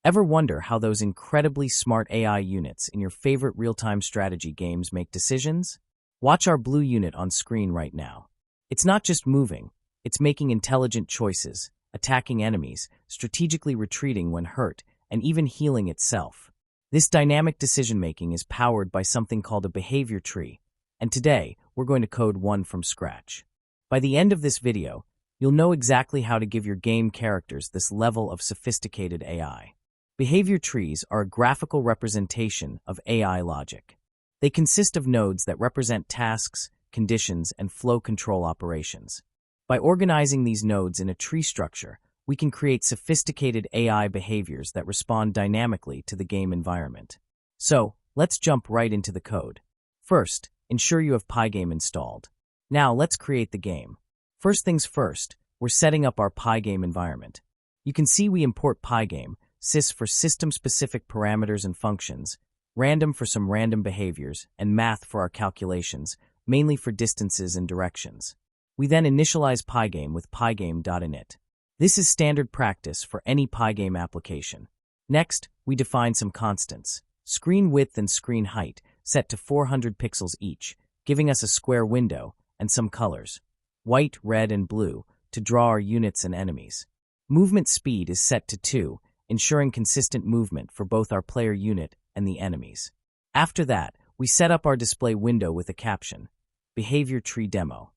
Ever wonder how those incredibly smart AI units in your favorite real-time strategy games make decisions? Watch our blue unit on screen right now. It's not just moving, it's making intelligent choices, attacking enemies, strategically retreating when hurt, and even healing itself. This dynamic decision-making is powered by something called a behavior tree, and today we're going to code one from scratch. By the end of this video, you'll know exactly how to give your game characters this level of sophisticated AI. Behavior trees are a graphical representation of AI logic. They consist of nodes that represent tasks, conditions, and flow control operations. By organizing these nodes in a tree structure, we can create sophisticated AI behaviors that respond dynamically to the game environment. So, let's jump right into the code. First, ensure you have Pygame installed. Now, let's create the game. First things first, we're setting up our Pygame environment. You can see we import Pygame, sys for system-specific parameters and functions, random for some random behaviors, and math for our calculations, mainly for distances and directions. We then initialize Pygame with pygame.init. This is standard practice for any Pygame application. Next, we define some constants. Screen width and screen height set to 400 pixels each, giving us a square window, and some colors, white, red, and blue, to draw our units and enemies. Movement speed is set to 2, ensuring consistent movement for both our player unit and the enemies. After that, we set up our display window with a caption, Behavior Tree Demo.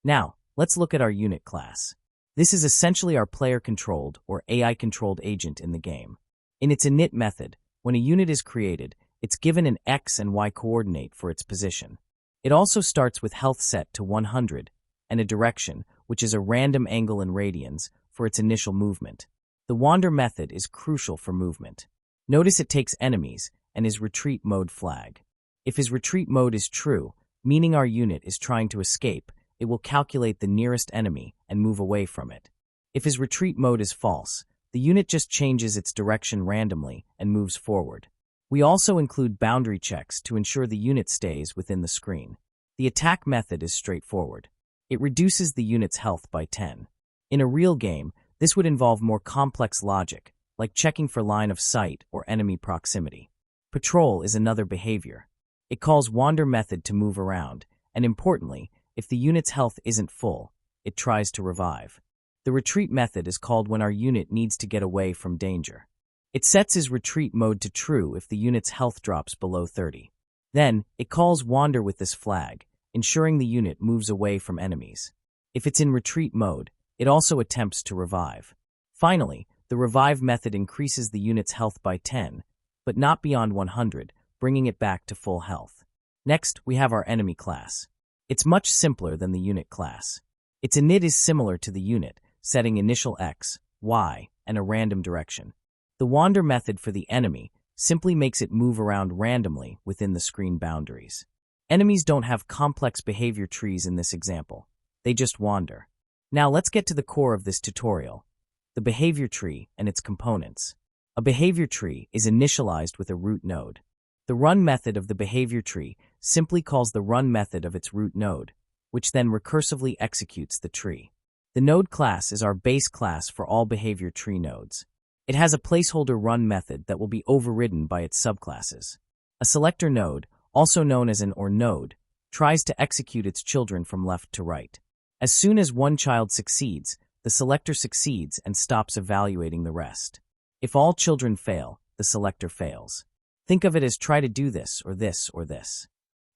Now, let's look at our unit class. This is essentially our player-controlled or AI-controlled agent in the game. In its init method, when a unit is created, it's given an X and Y coordinate for its position. It also starts with health set to 100 and a direction, which is a random angle in radians, for its initial movement. The wander method is crucial for movement. Notice it takes enemies and his retreat mode flag. If his retreat mode is true, meaning our unit is trying to escape, it will calculate the nearest enemy and move away from it. If his retreat mode is false, the unit just changes its direction randomly and moves forward. We also include boundary checks to ensure the unit stays within the screen. The attack method is straightforward. It reduces the unit's health by 10. In a real game, this would involve more complex logic, like checking for line of sight or enemy proximity. Patrol is another behavior. It calls wander method to move around, and importantly, if the unit's health isn't full, it tries to revive. The retreat method is called when our unit needs to get away from danger. It sets his retreat mode to true if the unit's health drops below 30. Then, it calls wander with this flag, ensuring the unit moves away from enemies. If it's in retreat mode, it also attempts to revive. Finally, the revive method increases the unit's health by 10, but not beyond 100, bringing it back to full health. Next, we have our enemy class. It's much simpler than the unit class. Its init is similar to the unit, setting initial X, Y, and a random direction. The wander method for the enemy simply makes it move around randomly within the screen boundaries. Enemies don't have complex behavior trees in this example. They just wander. Now let's get to the core of this tutorial, the behavior tree and its components. A behavior tree is initialized with a root node. The run method of the behavior tree simply calls the run method of its root node, which then recursively executes the tree. The node class is our base class for all behavior tree nodes. It has a placeholder run method that will be overridden by its subclasses. A selector node, also known as an OR node, tries to execute its children from left to right. As soon as one child succeeds, the selector succeeds and stops evaluating the rest. If all children fail, the selector fails. Think of it as try to do this or this or this.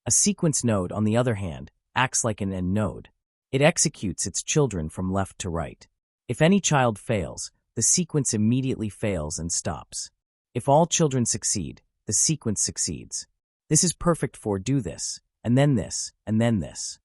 A sequence node, on the other hand, acts like an end node. It executes its children from left to right. If any child fails, the sequence immediately fails and stops. If all children succeed, the sequence succeeds. This is perfect for do this, and then this, and then this.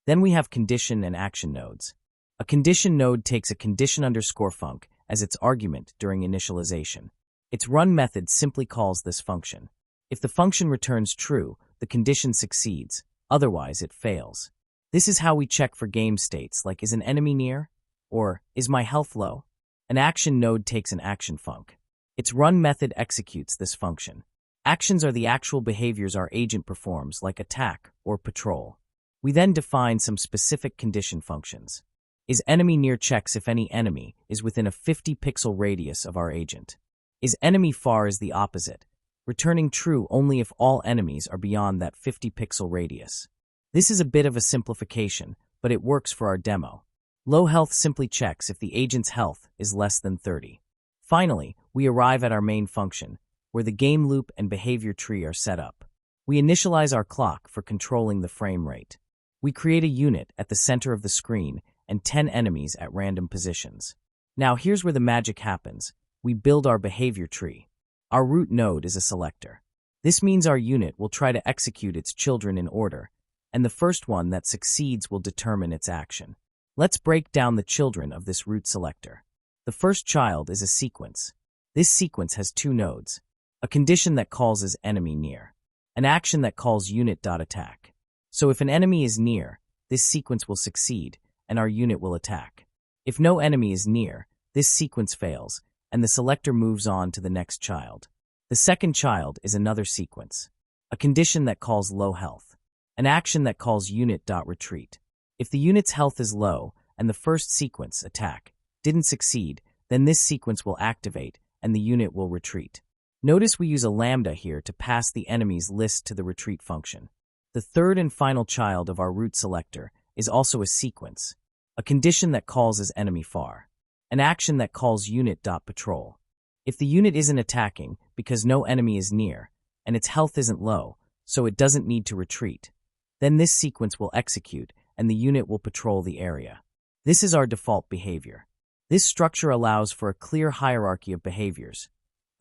Then we have condition and action nodes. A condition node takes a condition_func as its argument during initialization. Its run method simply calls this function. If the function returns true, the condition succeeds, otherwise it fails. This is how we check for game states like is an enemy near? Or is my health low? An action node takes an action func. Its run method executes this function. Actions are the actual behaviors our agent performs like attack or patrol. We then define some specific condition functions. Is enemy near checks if any enemy is within a 50 pixel radius of our agent. Is enemy far is the opposite, returning true only if all enemies are beyond that 50-pixel radius. This is a bit of a simplification, but it works for our demo. Low health simply checks if the agent's health is less than 30. Finally, we arrive at our main function, where the game loop and behavior tree are set up. We initialize our clock for controlling the frame rate. We create a unit at the center of the screen and 10 enemies at random positions. Now here's where the magic happens. We build our behavior tree. Our root node is a selector. This means our unit will try to execute its children in order, and the first one that succeeds will determine its action. Let's break down the children of this root selector. The first child is a sequence. This sequence has two nodes, a condition that calls enemy near, an action that calls unit.attack. So if an enemy is near, this sequence will succeed, and our unit will attack. If no enemy is near, this sequence fails, and the selector moves on to the next child. The second child is another sequence, a condition that calls low health, an action that calls unit.retreat. If the unit's health is low, and the first sequence, attack, didn't succeed, then this sequence will activate, and the unit will retreat. Notice we use a lambda here to pass the enemy's list to the retreat function. The third and final child of our root selector is also a sequence, a condition that calls enemy far, an action that calls unit.patrol. If the unit isn't attacking because no enemy is near, and its health isn't low, so it doesn't need to retreat, then this sequence will execute and the unit will patrol the area. This is our default behavior. This structure allows for a clear hierarchy of behaviors.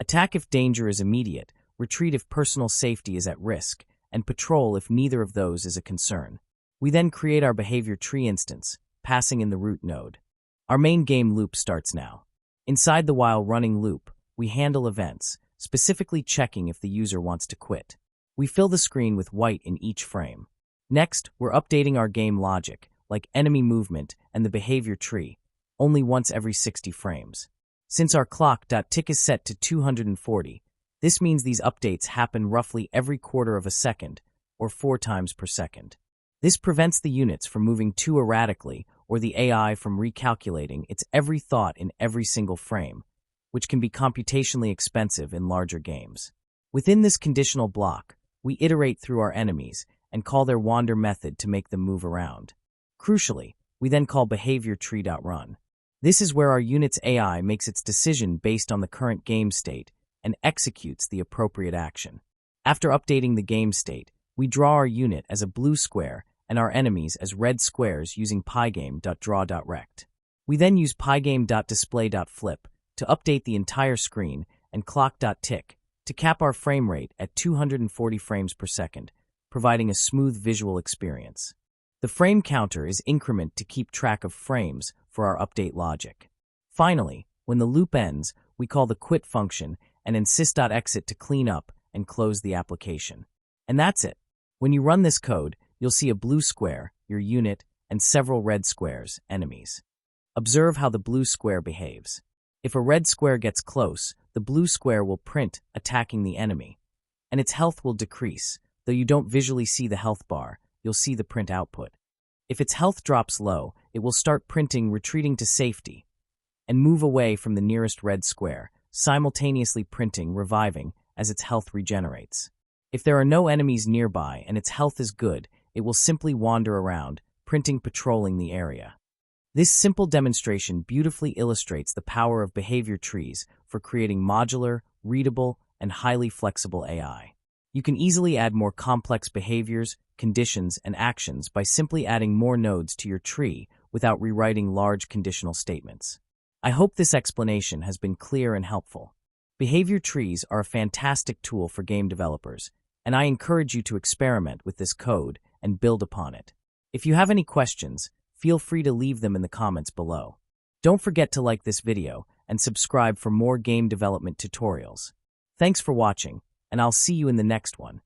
Attack if danger is immediate, retreat if personal safety is at risk, and patrol if neither of those is a concern. We then create our behavior tree instance, passing in the root node. Our main game loop starts now. Inside the while running loop, we handle events, specifically checking if the user wants to quit. We fill the screen with white in each frame. Next, we're updating our game logic, like enemy movement and the behavior tree, only once every 60 frames. Since our clock.tick is set to 240, this means these updates happen roughly every quarter of a second, or 4 times per second. This prevents the units from moving too erratically or the AI from recalculating its every thought in every single frame, which can be computationally expensive in larger games. Within this conditional block, we iterate through our enemies and call their wander method to make them move around. Crucially, we then call behavior tree.run. This is where our unit's AI makes its decision based on the current game state and executes the appropriate action. After updating the game state, we draw our unit as a blue square and our enemies as red squares using pygame.draw.rect. We then use pygame.display.flip to update the entire screen and clock.tick to cap our frame rate at 240 frames per second, providing a smooth visual experience. The frame counter is increment to keep track of frames for our update logic. Finally, when the loop ends, we call the quit function and insist.exit to clean up and close the application. And that's it. When you run this code, you'll see a blue square, your unit, and several red squares, enemies. Observe how the blue square behaves. If a red square gets close, the blue square will print, attacking the enemy, and its health will decrease. Though you don't visually see the health bar, you'll see the print output. If its health drops low, it will start printing retreating to safety and move away from the nearest red square, simultaneously printing reviving as its health regenerates. If there are no enemies nearby and its health is good, it will simply wander around, printing patrolling the area. This simple demonstration beautifully illustrates the power of behavior trees for creating modular, readable, and highly flexible AI. You can easily add more complex behaviors, conditions, and actions by simply adding more nodes to your tree without rewriting large conditional statements. I hope this explanation has been clear and helpful. Behavior trees are a fantastic tool for game developers, and I encourage you to experiment with this code and build upon it. If you have any questions, feel free to leave them in the comments below. Don't forget to like this video and subscribe for more game development tutorials. Thanks for watching, and I'll see you in the next one.